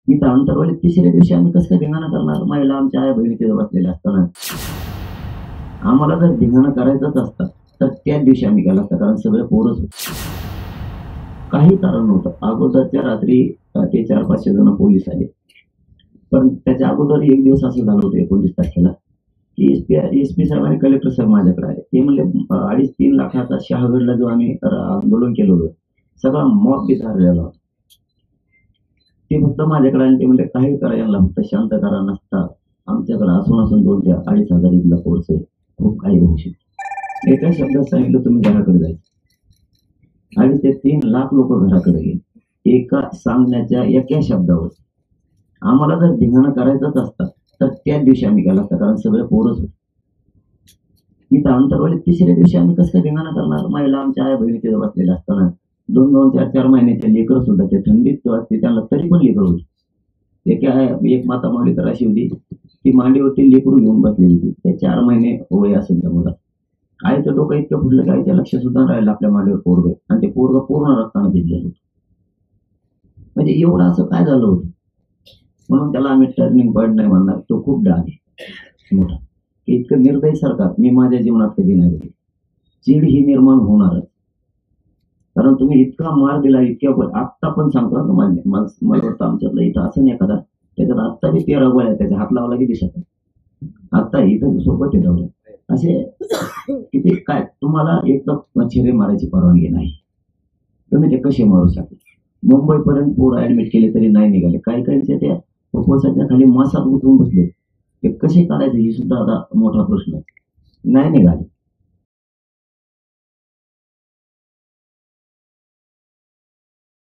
तिथं अंतरवालीत तिसऱ्या दिवशी आम्ही कसं काय धिंगाणा करणार? महिला आमच्या आई बहिणी तिथं बसलेल्या असताना. आम्हाला जर धिंगाणा करायचंच असतं तर त्याच दिवशी आम्ही केला असता, कारण सगळे पोरच होते. काही कारण नव्हतं. अगोदरच्या रात्री ते 400-500 जण पोलीस आले. पण त्याच्या अगोदर एक दिवस असं झालं होतं 29 तारखेला, की एस-पी साहेब आणि कलेक्टर साहेब माझ्याकडे आले. ते म्हणले 2.5-3 लाखाचा शहागडला जो आम्ही आंदोलन केलं होतं, सगळा मॉब बिथरलेला होता. ते फक्त माझ्याकडे आले. ते म्हणले काही करा, यांना फक्त शांत करा. नसता आमच्याकडे असून 2 ते 2.5 हजार इथला फोर्स आहे. खूप काही होऊ शकतं. एका शब्दात सांगितलं, तुम्ही घराकडे जायचं. आणि ते 3 लाख लोक घराकडे गेले. एका सांगण्याच्या एका शब्दावर. आम्हाला जर धिंगाणा करायचंच असतं तर त्याच दिवशी आम्ही केला असता, कारण सगळे पोरच होते. तिथं अंतरवालीत तिसऱ्या दिवशी आम्ही कसं काय धिंगाणा करणार? महिला आमच्या आई बहिणी तिथं बसलेल्या असताना. 2-2, 4-4 महिन्याचे लेकरं सुद्धा ते थंडीत वाजते त्यांना, तरी पण लेकरं होती. एक माता माऊली तर अशी होती, ती मांडीवरती लेकरू घेऊन बसलेली होती. ते 4 महिने वय असेल त्या मुलात. आईचं डोकं इतकं फुटलं की आईच्या लक्ष सुद्धा राहिलं आपल्या मांडीवर पोरगं, आणि ते पोरगं पूर्ण रक्तानं भिजलेलं होतं. म्हणजे एवढं असं काय झालं होतं? म्हणून त्याला आम्ही टर्निंग पॉईंट नाही म्हणणार. तो खूप डाग आहे मोठा. इतकं निर्दयी सरकार मी माझ्या जीवनात कधी नाही बघितलं. चीड ही निर्माण होणारच. कारण तुम्ही इतका मार दिला, आत्ता पण सांगतो ना, मला वाटतं आमच्यातलं इथं असं नाही एखादा, त्याच्यात आत्ता बी 13 गोळ्या त्याच्या हात लावला की दिसत नाही. आत्ता इथं सोबत आहे दौऱ्या. असे किती काय, तुम्हाला एक तर चिरे मारायची परवानगी नाही. तुम्ही ते कसे मारू शकता? मुंबईपर्यंत पोरं ऍडमिट केले तरी नाही निघाले. काही काहींच्या त्या उपवासाच्या खाली मासात उतरून बसले. ते कसे काढायचे ही सुद्धा आता मोठा प्रश्न आहे. नाही निघाले.